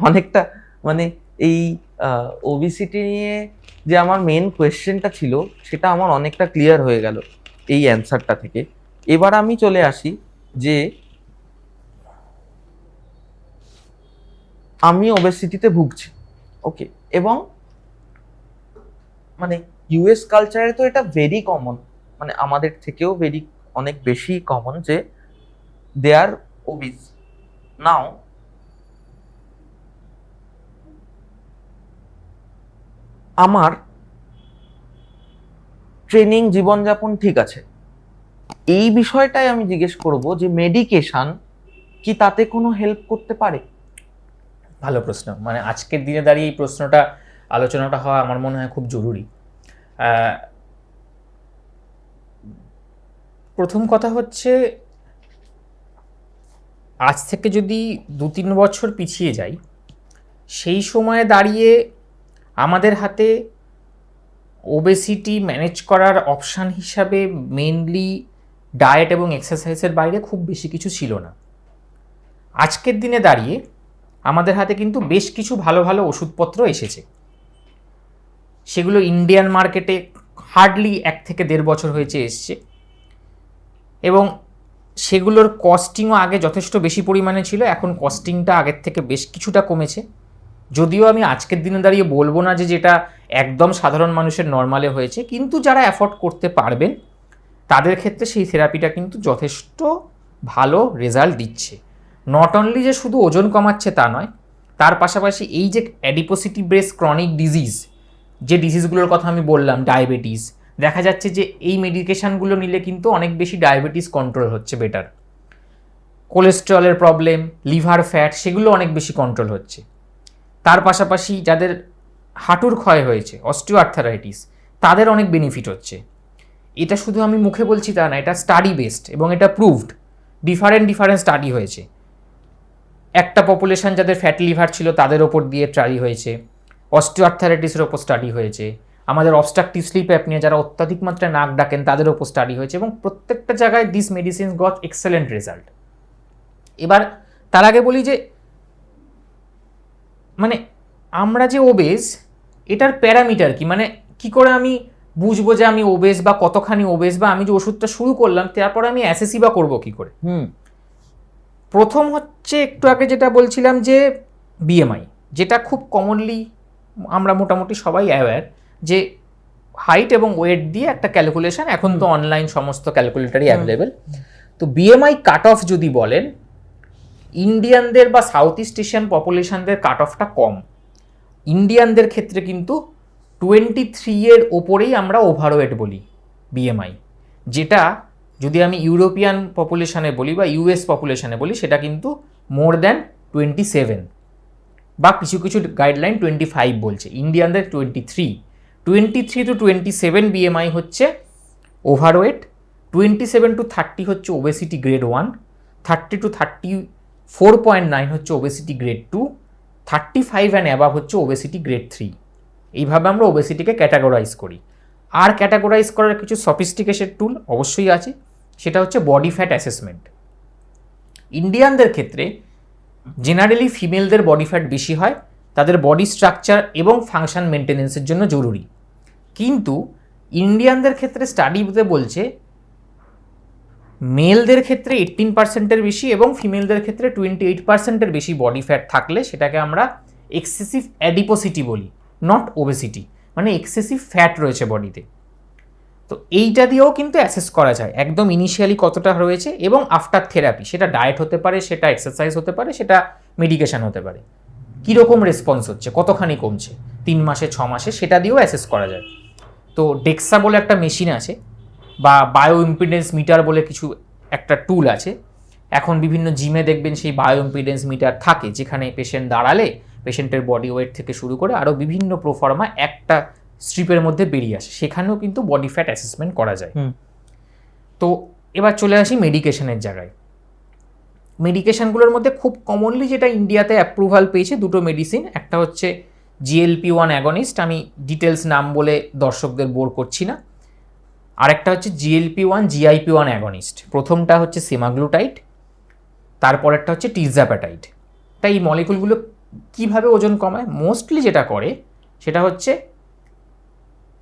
অনেকটা মানে এই ওবিসিটি নিয়ে যে আমার মেন কোয়েশ্চেনটা ছিল সেটা আমার অনেকটা ক্লিয়ার হয়ে গেল এই অ্যান্সারটা থেকে। এবার আমি চলে আসি যে আমি ওবেসিটিতে ভুগছি, ওকে, এবং মানে ইউএস কালচারে তো এটা ভেরি কমন, মানে আমাদের থেকেও অনেক বেশি কমন যে দে আর ওবিস। নাও আমার ট্রেনিং জীবনযাপন ঠিক আছে, এই বিষয়টাই আমি জিজ্ঞেস করব যে মেডিকেশন কি তাতে কোনো হেল্প করতে পারে? ভালো প্রশ্ন, মানে আজকের দিনে দাঁড়িয়ে এই প্রশ্নটা আলোচনাটা হওয়া আমার মনে হয় খুব জরুরি। প্রথম কথা হচ্ছে, আজ থেকে যদি 2-3 বছর পিছিয়ে যাই, সেই সময়ে দাঁড়িয়ে আমাদের হাতে ওবেসিটি ম্যানেজ করার অপশান হিসাবে মেনলি ডায়েট এবং এক্সারসাইজের বাইরে খুব বেশি কিছু ছিল না। আজকের দিনে দাঁড়িয়ে আমাদের হাতে কিন্তু বেশ কিছু ভালো ভালো ওষুধপত্র এসেছে, সেগুলো ইন্ডিয়ান মার্কেটে হার্ডলি 1 থেকে 1.5 বছর হয়েছে এসছে, এবং সেগুলোর কস্টিংও আগে যথেষ্ট বেশি পরিমাণে ছিল, এখন কস্টিংটা আগের থেকে বেশ কিছুটা কমেছে। যদিও আমি আজকের দিনে দাঁড়িয়ে বলবো না যে যেটা একদম সাধারণ মানুষের নর্মালে হয়েছে, কিন্তু যারা অ্যাফোর্ড করতে পারবেন তাদের ক্ষেত্রে সেই থেরাপিটা কিন্তু যথেষ্ট ভালো রেজাল্ট দিচ্ছে। নট অনলি যে শুধু ওজন কমাচ্ছে তা নয়, তার পাশাপাশি এই যে অ্যাডিপোসিটি বেস ক্রনিক ডিজিজ, যে ডিজিজগুলোর কথা আমি বললাম, ডায়াবেটিস, দেখা যাচ্ছে যে এই মেডিকেশানগুলো নিলে কিন্তু অনেক বেশি ডায়াবেটিস কন্ট্রোল হচ্ছে বেটার। কোলেস্টেরলের প্রবলেম, লিভার ফ্যাট, সেগুলো অনেক বেশি কন্ট্রোল হচ্ছে। তার পাশাপাশি যাদের হাঁটুর ক্ষয় হয়েছে, অস্টিওআর্থারাইটিস, তাদের অনেক বেনিফিট হচ্ছে। এটা শুধু আমি মুখে বলছি তা না, এটা স্টাডি বেসড এবং এটা প্রুভড। ডিফারেন্ট স্টাডি হয়েছে। একটা পপুলেশন যাদের ফ্যাটি লিভার ছিল তাদের ওপর দিয়ে স্টাডি হয়েছে, অস্টিওআর্থারাইটিসের ওপর স্টাডি হয়েছে, আমাদের অবস্ট্রাকটিভ স্লিপ অ্যাপনিয়া যারা অত্যাধিক মাত্রায় নাক ডাকেন তাদের ওপর স্টাডি হয়েছে, এবং প্রত্যেকটা জায়গায় this medicines goat excellent result. এবার তার আগে বলি যে মানে আমরা যে ওবেজ, এটার প্যারামিটার কি, মানে কি করে আমি বুঝবো যে আমি ওবেজ বা কতখানি ওবেজ, বা আমি যে ওষুধটা শুরু করলাম তারপরে আমি অ্যাসেসই বা করবো কি করে? প্রথম হচ্ছে একটু আগে যেটা বলছিলাম যে বিএমআই, যেটা খুব কমনলি আমরা মোটামুটি সবাই অ্যাওয়্যার যে হাইট এবং ওয়েট দিয়ে একটা ক্যালকুলেশন, এখন তো অনলাইন সমস্ত ক্যালকুলেটারই অ্যাভেলেবেল। তো বিএমআই কাট অফ যদি বলেন, ইন্ডিয়ানদের বা সাউথ ইস্ট এশিয়ান পপুলেশনদের কাট অফটা কম। ইন্ডিয়ানদের ক্ষেত্রে কিন্তু 23 ওপরেই আমরা ওভারওয়েট বলি বিএমআই, যেটা যদি আমি ইউরোপিয়ান পপুলেশনে বলি বা ইউএস পপুলেশনে বলি সেটা কিন্তু মোর দ্যান 27, বা কিছু কিছু গাইডলাইন 25 বলছে। ইন্ডিয়ানদের 23 to 27 বিএমআই হচ্ছে ওভারওয়েট, 27 to 30 হচ্ছে ওবেসিটি গ্রেড 1, 30 to 34.9 হচ্ছে ওবেসিটি গ্রেড 2, 35 অ্যান্ড অ্যাবাভ হচ্ছে ওবেসিটি গ্রেড 3। এইভাবে আমরা ওবেসিটিকে ক্যাটাগরাইজ করি। আর ক্যাটাগরাইজ করার কিছু সফিস্টিকেটেড টুল অবশ্যই আছে, সেটা হচ্ছে বডি ফ্যাট অ্যাসেসমেন্ট। ইন্ডিয়ানদের ক্ষেত্রে জেনারেলি ফিমেলদের বডি ফ্যাট বেশি হয়, তাদের বডি স্ট্রাকচার এবং ফাংশন মেনটেন্যান্সের জন্য জরুরি। কিন্তু ইন্ডিয়ানদের ক্ষেত্রে স্টাডিতে বলছে মেলদের ক্ষেত্রে 18%-এর বেশি এবং ফিমেলদের ক্ষেত্রে 28%-এর বেশি বডি ফ্যাট থাকলে সেটাকে আমরা এক্সেসিভ অ্যাডিপোসিটি বলি, নট ওবেসিটি, মানে এক্সেসিভ ফ্যাট রয়েছে বডিতে। তো এইটা দিয়েও কিন্তু অ্যাসেস করা যায় একদম ইনিশিয়ালি কতটা রয়েছে, এবং আফটার থেরাপি, সেটা ডায়েট হতে পারে, সেটা এক্সারসাইজ হতে পারে, সেটা মেডিকেশন হতে পারে, কীরকম রেসপন্স হচ্ছে, কতখানি কমছে 3 মাসে 6 মাসে, সেটা দিয়েও অ্যাসেস করা যায়। তো ডেক্সা বলে একটা মেশিন আছে, বা বায়ো ইম্পিডেন্স মিটার বলে কিছু একটা টুল আছে। এখন বিভিন্ন জিমে দেখবেন সেই বায়ো ইম্পিডেন্স মিটার থাকে, যেখানে পেশেন্ট দাঁড়ালে পেশেন্টের বডি ওয়েট থেকে শুরু করে আরও বিভিন্ন প্রোফর্মা একটা স্ট্রিপের মধ্যে বেরিয়ে আসে, সেখানেও কিন্তু বডি ফ্যাট অ্যাসেসমেন্ট করা যায়। তো এবার চলে আসি মেডিকেশনের জায়গায়। মেডিকেশনগুলোর মধ্যে খুব কমনলি যেটা ইন্ডিয়াতে অ্যাপ্রুভাল পেয়েছে দুটো মেডিসিন, একটা হচ্ছে GLP-1 অ্যাগনিস্ট, আমি ডিটেলস নাম বলে দর্শকদের বোর করছি না। আরেকটা হচ্ছে GLP-1 GIP-1 অ্যাগনিস্ট। প্রথমটা হচ্ছে সেমাগ্লুটাইড, তারপরেরটা হচ্ছে টিরজাপ্যাটাইড। তাই এই মলিকুলগুলো কিভাবে ওজন কমায়? মোস্টলি যেটা করে সেটা হচ্ছে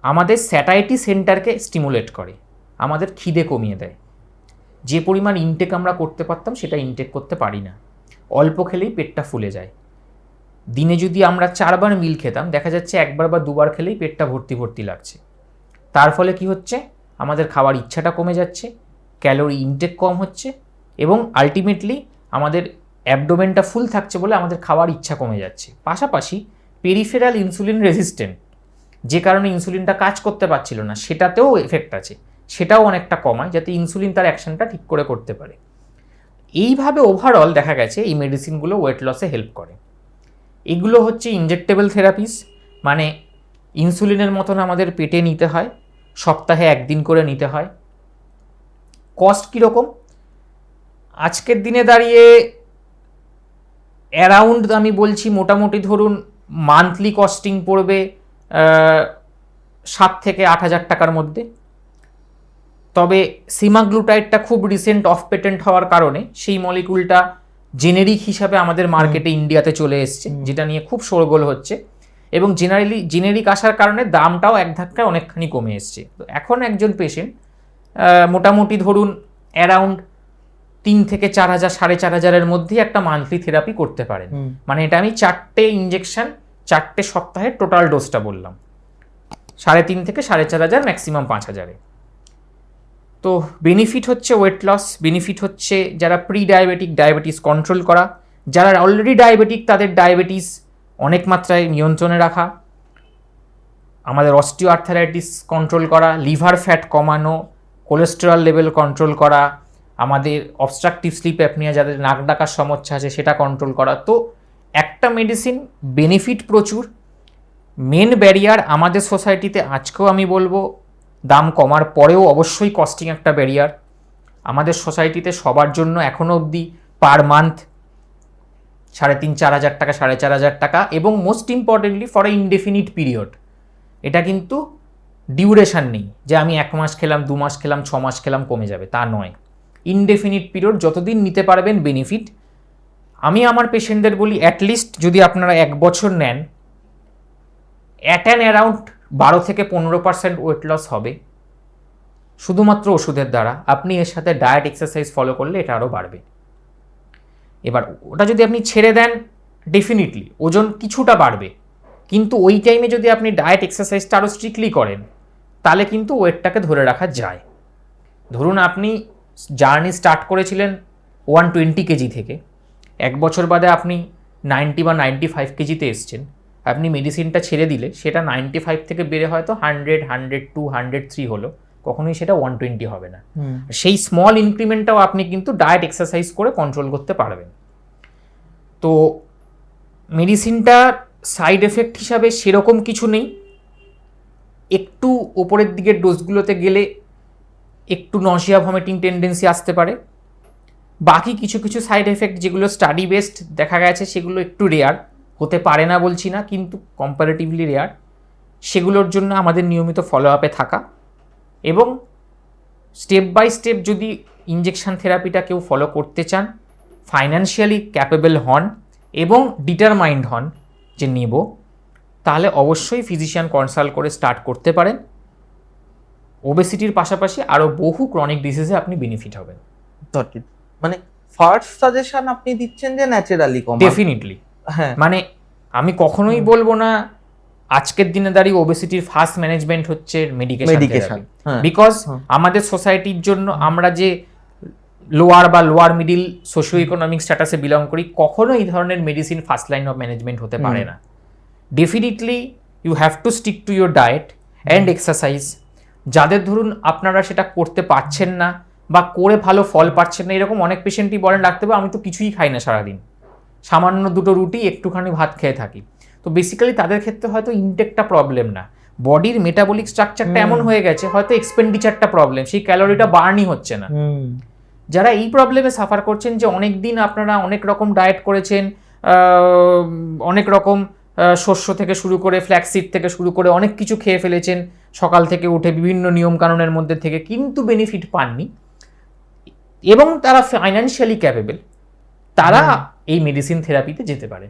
আমাদের স্যাটাইটি সেন্টারকে স্টিমুলেট করে, আমাদের খিদে কমিয়ে দেয়। যে পরিমাণ ইনটেক আমরা করতে পারতাম সেটা ইনটেক করতে পারি না, অল্প খেলেই পেটটা ফুলে যায়। দিনে যদি আমরা 4 বার মিল খেতাম, দেখা যাচ্ছে 1 বার বা 2 বার খেলেই পেটটা ভর্তি ভর্তি লাগছে। তার ফলে কি হচ্ছে, আমাদের খাওয়ার ইচ্ছাটা কমে যাচ্ছে, ক্যালোরি ইনটেক কম হচ্ছে এবং আলটিমেটলি আমাদের অ্যাবডোমেনটা ফুল থাকছে বলে আমাদের খাওয়ার ইচ্ছা কমে যাচ্ছে। পাশাপাশি পেরিফেরাল ইনসুলিন রেজিস্ট্যান্ট, যে কারণে ইনসুলিনটা কাজ করতে পারছিল না, সেটাতেও এফেক্ট আছে, সেটাও অনেকটা কমায় যাতে ইনসুলিন তার অ্যাকশনটা ঠিক করে করতে পারে। এইভাবে ওভারঅল দেখা গেছে এই মেডিসিনগুলো ওয়েট লসে হেল্প করে। এগুলো হচ্ছে ইনজেক্টেবল থেরাপিস, মানে ইনসুলিনের মতন আমাদের পেটে নিতে হয়, সপ্তাহে 1 দিন করে নিতে হয়। কস্ট কীরকম? আজকের দিনে দাঁড়িয়ে অ্যারাউন্ড আমি বলছি মোটামুটি ধরুন মান্থলি কস্টিং পড়বে 7 থেকে 8 হাজার টাকার মধ্যে। তবে সিমাগ্লুটাইডটা খুব রিসেন্ট অফ পেটেন্ট হওয়ার কারণে সেই মলিকুলটা জেনেরিক হিসাবে আমাদের মার্কেটে ইন্ডিয়াতে চলে এসছে, যেটা নিয়ে খুব শোরগোল হচ্ছে এবং জেনেরিক আসার কারণে দামটাও এক ধাক্কায় অনেকখানি কমে এসছে। তো এখন একজন পেশেন্ট মোটামুটি ধরুন অ্যারাউন্ড 3 থেকে 4 হাজার, 4,500-এর মধ্যেই একটা মান্থলি থেরাপি করতে পারেন। মানে এটা আমি 4টে ইঞ্জেকশন 4টে সপ্তাহের টোটাল ডোজটা বললাম, 3.5 থেকে 4,500, ম্যাক্সিমাম 5,000-এ। তো বেনিফিট হচ্ছে ওয়েট লস, বেনিফিট হচ্ছে যারা প্রি ডায়াবেটিক ডায়াবেটিস কন্ট্রোল করা, যারা অলরেডি ডায়াবেটিক তাদের ডায়াবেটিস অনেক মাত্রায় নিয়ন্ত্রণে রাখা, আমাদের অস্টিও আর্থারাইটিস কন্ট্রোল করা, লিভার ফ্যাট কমানো, কোলেস্টেরল লেভেল কন্ট্রোল করা, আমাদের অবস্ট্রাকটিভ স্লিপ অ্যাপনিয়া যাদের নাক ডাকার সমস্যা আছে সেটা কন্ট্রোল করা। তো একটা মেডিসিন বেনিফিট প্রচুর। মেন ব্যারিয়ার আমাদের সোসাইটিতে আজকেও আমি বলবো দাম কমার পরেও অবশ্যই কস্টিং একটা ব্যারিয়ার। আমাদের সোসাইটিতে সবার জন্য এখনও অবধি পার মান্থ 3,500-4 হাজার টাকা, 4,500 টাকা, এবং most importantly for a indefinite period. এটা কিন্তু ডিউরেশন নেই যে আমি 1 মাস খেলাম, 2 মাস খেলাম, 6 মাস খেলাম কমে যাবে, তা নয়। ইনডেফিনিট পিরিয়ড যতদিন নিতে পারবেন বেনিফিট। আমি আমার পেশেন্টদের বলি অ্যাটলিস্ট যদি আপনারা 1 বছর নেন, অ্যাট অ্যান অ্যারাউন্ড 12 থেকে 15% ওয়েট লস হবে শুধুমাত্র ওষুধের দ্বারা। আপনি এর সাথে ডায়েট এক্সারসাইজ ফলো করলে এটা আরও বাড়বে। এবার ওটা যদি আপনি ছেড়ে দেন, ডেফিনেটলি ওজন কিছুটা বাড়বে, কিন্তু ওই টাইমে যদি আপনি ডায়েট এক্সারসাইজটা আরও স্ট্রিক্টলি করেন তাহলে কিন্তু ওয়েটটাকে ধরে রাখা যায়। ধরুন আপনি জার্নি স্টার্ট করেছিলেন 120 কেজি থেকে, 1 বছর বাদে আপনি 90 বা 95 কেজিতে এসছেন, আপনি মেডিসিনটা ছেড়ে দিলে সেটা 95 থেকে বেড়ে হয়তো 100, 102, 103 হলো, কখনোই সেটা 120 হবে না। সেই স্মল ইনক্রিমেন্টটাও আপনি কিন্তু ডায়েট এক্সারসাইজ করে কন্ট্রোল করতে পারবেন। তো মেডিসিনটার সাইড এফেক্ট হিসাবে সেরকম কিছু নেই। একটু ওপরের দিকের ডোজগুলোতে গেলে একটু নজিয়া ভমিটিং টেন্ডেন্সি আসতে পারে। বাকি কিছু কিছু সাইড এফেক্ট যেগুলো স্টাডি বেসড দেখা গেছে সেগুলো একটু রেয়ার, হতে পারে না বলছি না, কিন্তু কম্পারেটিভলি রেয়ার। সেগুলোর জন্য আমাদের নিয়মিত ফলো আপে থাকা এবং স্টেপ বাই স্টেপ যদি ইনজেকশন থেরাপিটা কেউ ফলো করতে চান, ফাইন্যান্সিয়ালি ক্যাপেবল হন এবং ডিটারমাইন্ড হন যে নেব, তাহলে অবশ্যই ফিজিশিয়ান কনসাল্ট করে স্টার্ট করতে পারেন। ওবেসিটির পাশাপাশি আরও বহু ক্রনিক ডিজিজে আপনি বেনিফিট হবেন। মানে ফার্স্ট সাজেশন আপনি দিচ্ছেন যে ন্যাচারালি কমান। ডেফিনেটলি। হ্যাঁ, মানে আমি কখনোই বলবো না আজকের দিনে দাঁড়িয়ে ওবেসিটির ফার্স্ট ম্যানেজমেন্ট হচ্ছে মেডিকেশন, বিকজ আমাদের সোসাইটির জন্য আমরা যে লোয়ার বা লোয়ার মিডিল সোশিও ইকোনমিক স্ট্যাটাসে বিলং করি, কখনো এই ধরনের medicine first line of management হতে পারে না। Definitely you have to stick to your diet and exercise. যাদের ধরুন আপনারা সেটা করতে পারছেন না বা করে ভালো ফল পাচ্ছেন না, এরকম অনেক পেশেন্টই বলেন ডাক্তারবাবু আমি তো কিছুই খাই না সারাদিন, সামান্য 2টো রুটি একটুখানি ভাত খেয়ে থাকি। তো বেসিক্যালি তাদের ক্ষেত্রে হয়তো ইনটেকটা প্রবলেম না, বডির মেটাবলিক স্ট্রাকচারটা এমন হয়ে গেছে, হয়তো এক্সপেন্ডিচারটা প্রবলেম, সেই ক্যালোরিটা বার্নই হচ্ছে না। যারা এই প্রবলেমে সাফার করছেন যে অনেক দিন আপনারা অনেক রকম ডায়েট করেছেন, অনেক রকম শস্য থেকে শুরু করে ফ্ল্যাক্সিড থেকে শুরু করে অনেক কিছু খেয়ে ফেলেছেন সকাল থেকে উঠে বিভিন্ন নিয়মকানুনের মধ্যে থেকে, কিন্তু বেনিফিট পাননি, এবং তারা ফাইন্যান্সিয়ালি ক্যাপেবল, তারা এই মেডিসিন থেরাপিতে যেতে পারে।